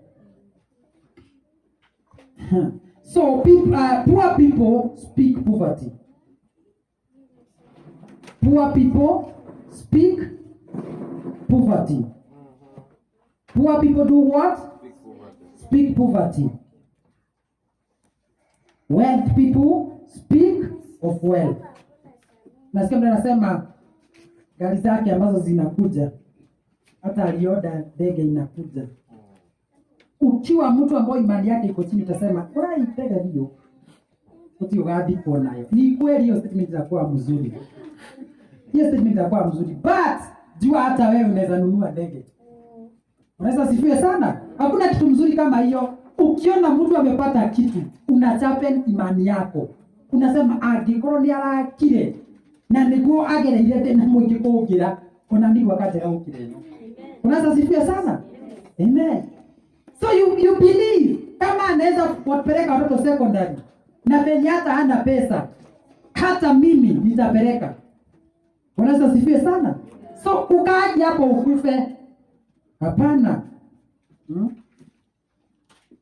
So poor people speak poverty. Poor people speak poverty. Poor people do what? Speak poverty. Wealth people speak of wealth. Nasikia mtu anasema gari zake ambazo zinakuja, hata alioda ndege inakuja. Ukiwa mtu ambaye imani yake iko chini utasema, "Why ndege hiyo?" Uti ugadi kwa nayo. Ni kweli hiyo statement itakuwa mzuri. Hiyo statement itakuwa mzuri. But jua hata wewe unaweza nunua ndege. Unaweza sifiwe sana. Hakuna kitu mzuri kama hiyo. Ukiona mtu amepata kitu, unachapen imani yako. Unasema angĩkorwo nĩ arakire na nĩguo agereire tena mwĩngĩ kũngira, ona nĩguo akatera ũkire. Unaweza sifiwe sana. Amen. So you believe kama anaweza kupeleka watoto secondary na penye hata hana pesa, hata mimi nitapeleka. Unaweza sifiwe sana. So ukaaje hapo ukufe? Hapana.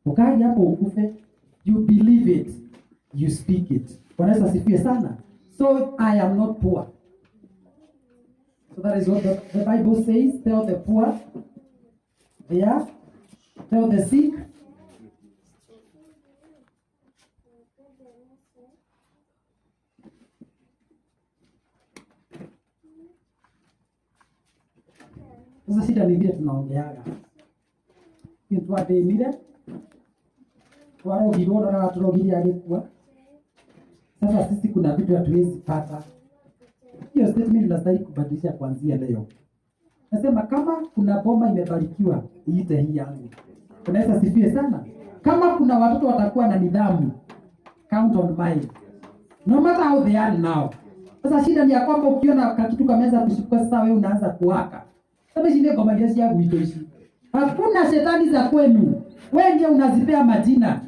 Ukaaje hapo ukufe? You believe it, you speak it. Unaweza sifiwe sana. So I am not poor. So that is what the Bible says. Tell the poor they are. Tell the sick. Sasa shida ni vile tunaongeaga. Kitu ademire. Warogirwo na waturogiria alikuwa. Sasa sisi kuna vitu hatuwezi pata. Hiyo statement tunastahili kubadilisha kuanzia leo. Nasema kama kuna boma imebarikiwa, iite hii yangu. Unaweza sifie sana. Kama kuna watoto watakuwa na nidhamu, count on mine. No matter how they are now. Sasa shida ni ya kwamba ukiona kitu kameza kushukua sasa wewe unaanza kuwaka. Sasa shida ngoma hizi ya kuitoishi. Hakuna shetani za kwenu. Wewe ndiye unazipea majina.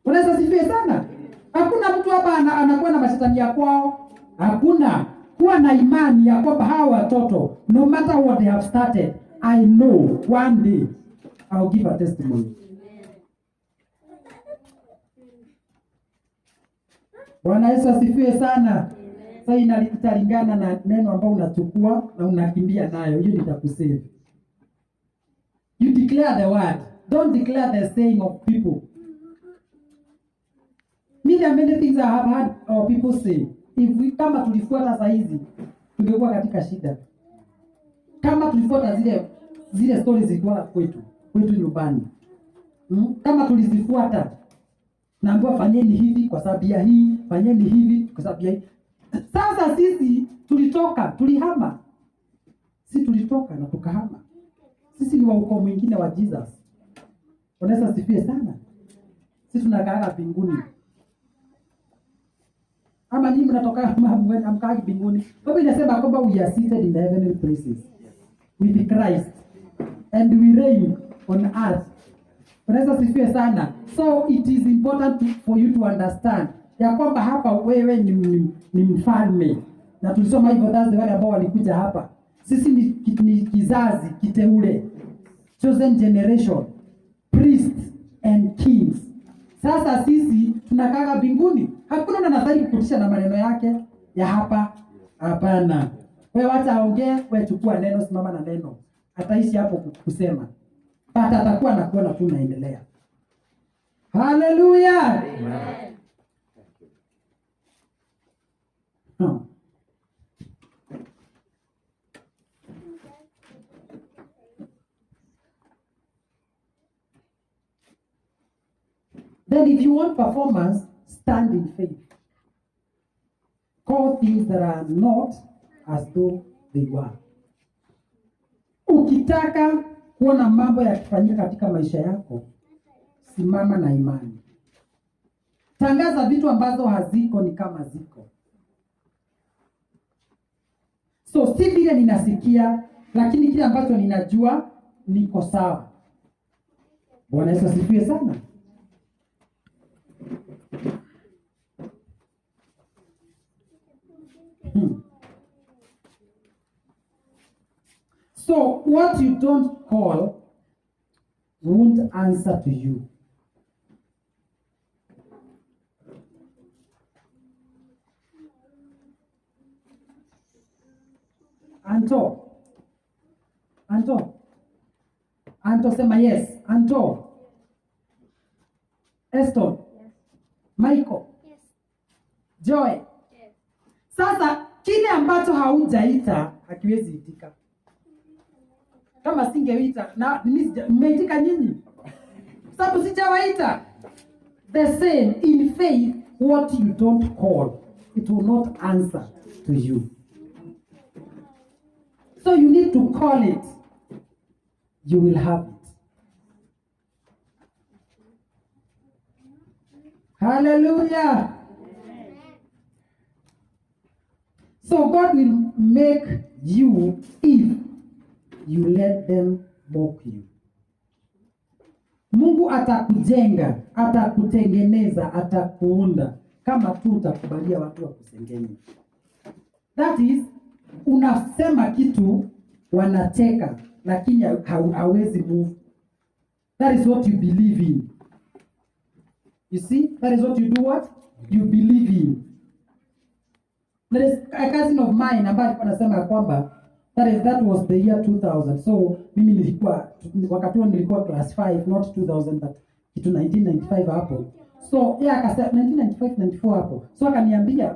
Unaweza sifie sana. Hakuna mtu hapa anakuwa na mashetani ya kwao. Hakuna. Kuwa na imani ya kwamba hawa watoto, no matter what they have started, I know one day I'll give a testimony. Bwana Yesu asifiwe sana. Sasa italingana na neno ambao unachukua na unakimbia nayo, hiyo nitakusave. You declare the word. Don't declare the saying of people. Many things I have heard our people say. Kama tulifuata saa hizi tungekuwa katika shida. Kama tulifuata zile stories zilikuwa kwetu nyumbani. Kama tulizifuata naambiwa fanyeni hivi kwa sababu ya hii, fanyeni hivi kwa sababu ya hii. Sasa sisi tulihama. Sisi tulitoka na tukahama. Sisi ni wa ukoo mwingine wa Jesus. Unaweza sifie sana. Sisi tunakaa mbinguni. Ama nyinyi mnatoka mkaji mbinguni. Biblia inasema kwamba we are seated in the heavenly places with Christ and we reign on earth. Unaweza sifie sana. So it is important for you to understand ya kwamba hapa wewe ni mfalme. Na tulisoma hivyo wale ambao walikuja hapa. Sisi ni kizazi kiteule. Chosen generation, priests and kings. Sasa sisi tunakaa mbinguni. Hakuna mtu anastahili kukutisha na maneno yake ya hapa. Hapana. Wewe acha aongee, wewe chukua neno, simama na neno. Ataishi hapo kusema. Hata atakuwa anakuona tu naendelea. Hallelujah. Amen. Then if you want performance, stand in faith. Call things that are not as though they were. Ukitaka kuona mambo yakifanyika katika maisha yako, simama na imani. Tangaza vitu ambazo haziko ni kama ziko. So si vile ninasikia, lakini kile ambacho ninajua niko sawa. Bwana Yesu asifiwe sana. So what you don't call won't answer to you. Anto. Sema yes. Anto. Eston. Yes. Michael. Yes. Joy. Yes. Sasa kile ambacho haujaita hakiwezi itika. Kama singeita na mmeitika nyinyi. Sababu sijawaita. The same in faith, what you don't call, it will not answer to you. So you need to call it. You will have it. Hallelujah. So God will make you if you let them mock you. Mungu atakujenga, atakutengeneza, atakuunda kama tu utakubalia watu wakusengenya. That is, unasema kitu wanacheka lakini hawezi move. That is what you believe in. You see? That is what you do what? You believe in. There is a cousin of mine ambaye alikuwa anasema kwamba that was the year 2000. So mimi nilikuwa wakati huo nilikuwa class 5, not 2000 but kitu 1995 hapo. So yeye akasema 1995 94 hapo. So akaniambia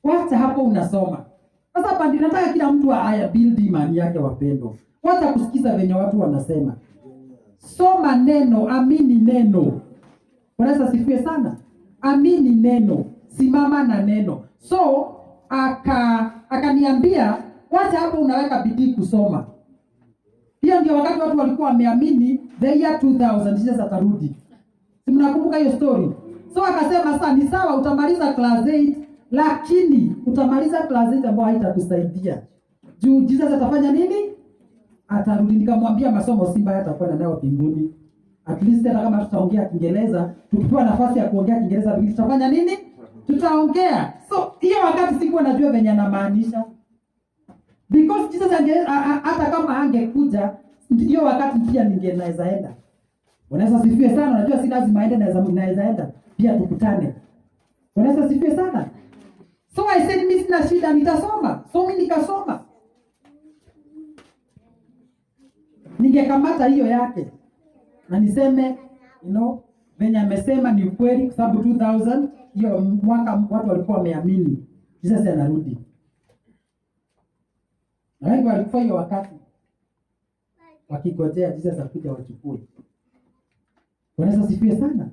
wacha hapo unasoma. Sasa hapa nataka kila mtu aya build imani yake wapendo. Wacha kusikiza venye watu wanasema. Soma neno, amini neno. Bwana asifiwe sana. Amini neno, simama na neno. So akaniambia wacha hapo unaweka bidii kusoma. Hiyo ndio wakati watu walikuwa wameamini the year 2000 Jesus atarudi. Si mnakumbuka hiyo story? So akasema sasa ni sawa utamaliza class 8 lakini utamaliza class 8 ambayo haitakusaidia. Juu Jesus atafanya nini? Atarudi. Nikamwambia masomo Simba yatakwenda nayo mbinguni. At least hata kama tutaongea Kiingereza, tukipewa nafasi ya kuongea Kiingereza tutafanya nini? Tutaongea. So hiyo wakati sikuwa najua venye anamaanisha. Because Jesus hata kama angekuja hiyo wakati pia ningenaweza enda. Unaweza sifie sana, unajua si lazima aende naweza enda. Pia tukutane. Unaweza sifie sana. So I said mimi sina shida nitasoma. So mimi nikasoma. Ningekamata hiyo yake. Na niseme venye amesema ni ukweli kwa sababu 2000 hiyo mwaka watu walikuwa wameamini Jesus anarudi. Na wengi walikuwa hiyo wakati wakigojea Jesus akuje wachukue. Wanaweza sifie sana.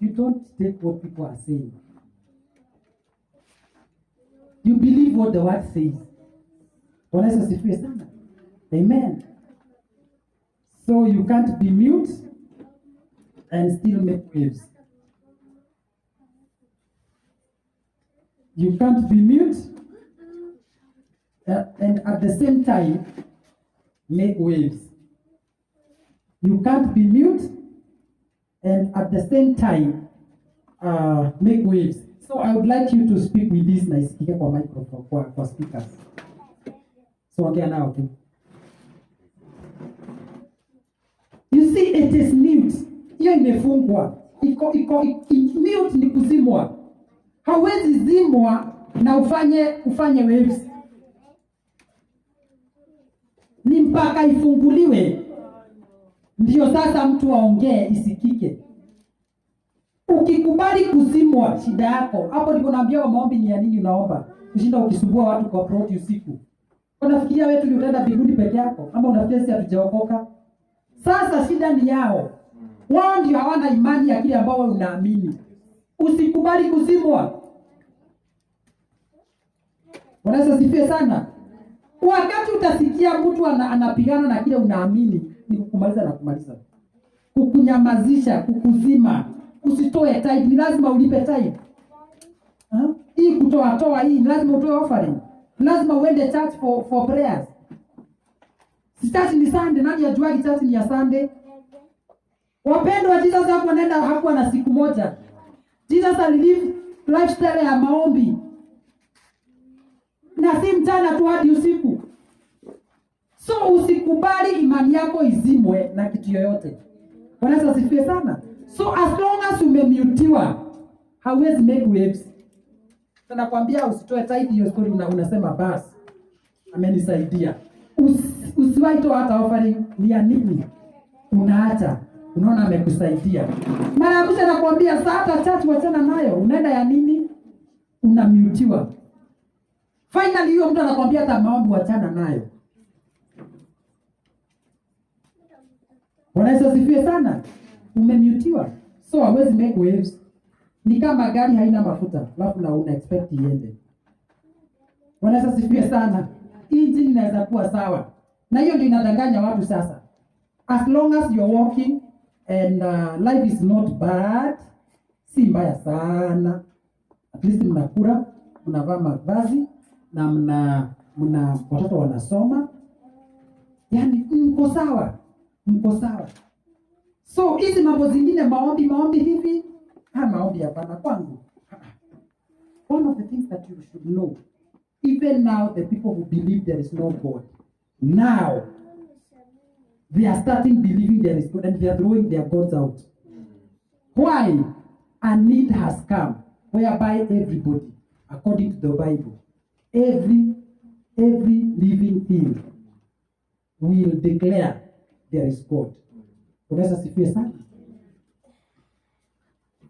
You don't take what people are saying. You believe what the word says. Wanaweza sifie sana. Amen. So you can't be mute and still make waves. You can't be mute and at the same time make waves. You can't be mute and at the same time make waves. So I would like you to speak with this nice speaker for microphone for speakers. So again now, okay. You see, it is mute. Hiyo imefungwa. Mute ni kuzimwa. Hawezi zimwa na ufanye waves. Ni mpaka ifunguliwe. Ndio sasa mtu aongee isikike. Ukikubali kuzimwa shida yako. Hapo ndipo naambia maombi ni ya nini unaomba. Kushinda ukisumbua watu kwa proti usiku. Unafikiria wewe tu utaenda mbinguni peke yako ama unafikiria sisi hatujaokoka? Sasa shida ni yao. Wao ndio hawana imani ya kile ambao wewe unaamini. Usikubali kuzimwa. Wanaweza sifie sana. Wakati utasikia mtu anapigana na kile unaamini, ni kukumaliza na kumaliza. Kukunyamazisha, kukuzima. Usitoe tithe, ni lazima ulipe tithe. Hii kutoa hii, ni lazima utoe offering. Lazima uende church for prayers. Si church ni Sunday, nani ajuagi church ni ya Sunday? Wapendwa, Jesus hakuwa na siku moja. Jesus alilive lifestyle ya maombi. Na si mchana tu hadi usiku. So usikubali imani yako izimwe na kitu yoyote. Wanaweza sifie sana. So as long as umemutiwa, hauwezi make waves. Tunakwambia usitoe tithe, hiyo story unasema basi amenisaidia. Usiwaitoa hata offering, ni ya nini? Unaacha, unaona amekusaidia. Mara ya mwisho nakwambia saa hata church wachana nayo, unaenda ya nini? Unamutiwa. Finally hiyo mtu anakwambia hata maombi wachana nayo. Bwana Yesu asifiwe sana. Umemutiwa. So hawezi make waves. Ni kama gari haina mafuta, alafu na una expect iende. Bwana Yesu asifiwe sana. Engine inaweza kuwa sawa. Na hiyo ndio inadanganya watu sasa. As long as you're walking and life is not bad, si mbaya sana. At least mnakula, mnavaa mavazi na mna watoto wanasoma. Yaani mko sawa. Mko sawa. So hizi mambo zingine maombi hivi, maombi hapana kwangu. One of the things that you should know, even now the people who believe there is no God, now they are starting believing there is God and they are throwing their gods out. Why? A need has come whereby everybody, according to the Bible, every living thing will declare there is God. Unaweza sifiwe sana.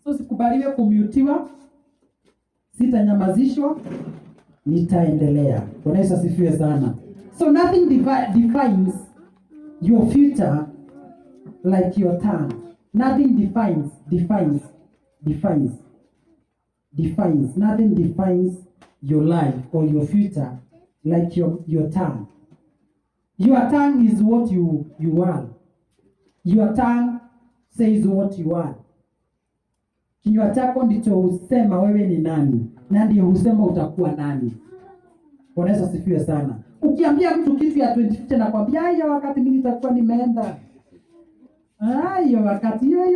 So sikubaliwe kumutiwa, sitanyamazishwa, nitaendelea. Unaweza sifiwe sana. So nothing defines your future like your tongue. Nothing defines. Nothing defines your life or your future like your tongue. Your tongue is what you are. Your tongue says what you are. Kinywa chako ndicho husema wewe ni nani, na ndio husema utakuwa nani. Bwana Yesu asifiwe sana. Ukiambia mtu kitu ya 2050 na kwambia hiyo wakati mimi nitakuwa nimeenda. Hiyo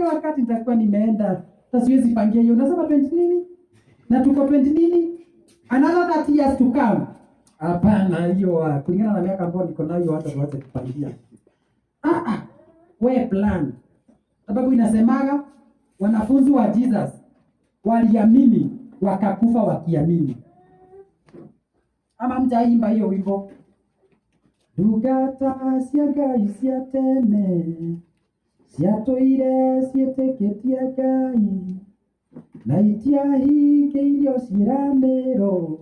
wakati nitakuwa nimeenda. Sasa siwezi pangia hiyo. Unasema 20 nini? Na tuko 20 nini? Another 30 years to come. Hapana, hiyo kulingana na miaka ambayo niko nayo hata tuache kupangia. We plan. Sababu inasemaga wanafunzi wa Jesus waliamini wakakufa wakiamini. Ama mjaimba hiyo wimbo? Dugata siagai siatene siatoire sieteketia gai na itiahi keirio siramero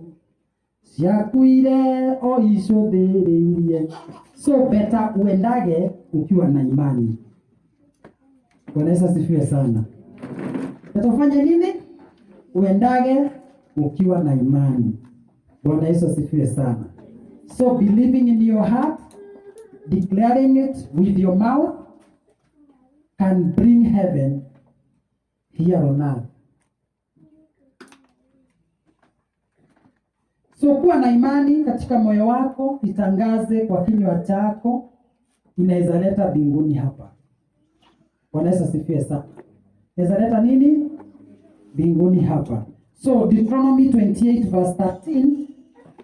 siakuire o icothiririe. So better uendage ukiwa na imani. Bwana Yesu asifiwe sana. Utafanya nini? Uendage ukiwa na imani. Bwana Yesu asifiwe sana. So believing in your heart, declaring it with your mouth can bring heaven here on earth. So kuwa na imani katika moyo wako, itangaze kwa kinywa chako, inaweza leta mbinguni hapa. Bwana Yesu asifiwe sana. Inaweza leta nini? Mbinguni hapa. So Deuteronomy 28 verse 13,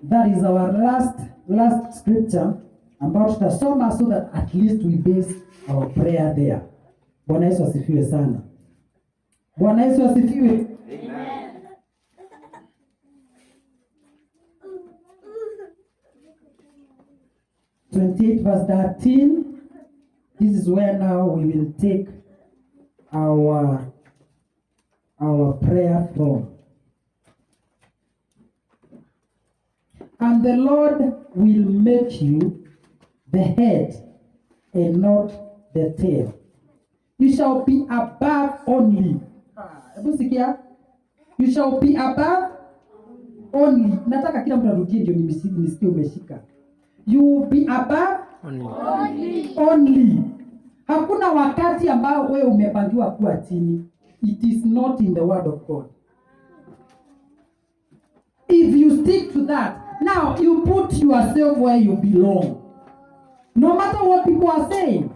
that is our last scripture ambayo tutasoma so that at least we base our prayer there. Bwana Yesu asifiwe sana. Bwana Yesu asifiwe. Amen. 28 verse 13. This is where now we will take our prayer from. And the Lord will make you the head and not the tail. You shall be above only. You shall be above only. Nataka kila mtu arudie ndio nisikie umeshika. You will be above only. Hakuna wakati ambao wewe umepangiwa kuwa chini. It is not in the word of God. If you stick to that, now you put yourself where you belong. No matter what people are saying.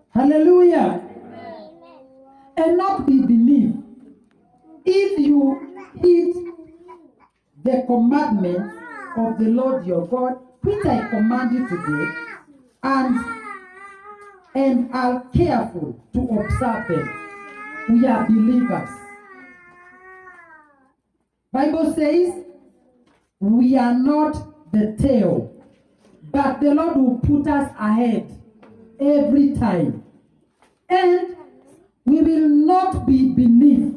Hallelujah. Amen. And not be believed. If you heed the commandments of the Lord your God, which I command you today, and are careful to observe them, we are believers. Bible says we are not the tail, but the Lord will put us ahead every time. And we will not be beneath.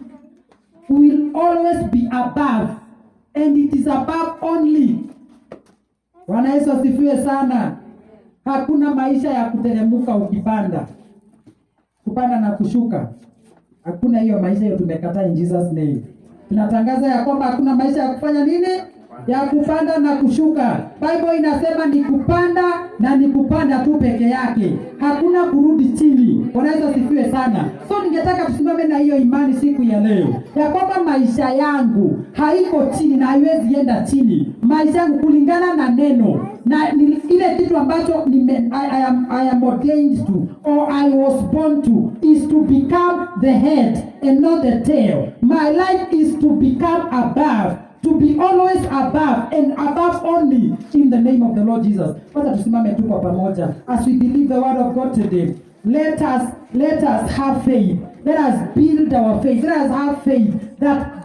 We will always be above. And it is above only. Bwana Yesu asifiwe sana. Hakuna maisha ya kuteremuka ukipanda. Kupanda na kushuka. Hakuna hiyo maisha hiyo, tumekataa in Jesus name. Tunatangaza ya kwamba hakuna maisha ya kufanya nini? Ya kupanda na kushuka. Bible inasema ni kupanda na ni kupanda tu peke yake. Hakuna kurudi chini. Bwana Yesu asifiwe sana. So ningetaka tusimame na hiyo imani siku ya leo, ya kwamba maisha yangu haiko chini na haiwezi enda chini. Maisha yangu kulingana na neno na ile kitu ambacho I am ordained to, or I was born to, is to become the head and not the tail. My life is to become above, to be always above and above only, in the name of the Lord Jesus. Wacha tusimame tu kwa pamoja as we believe the word of God today. Let us have faith. Let us build our faith. Let us have faith that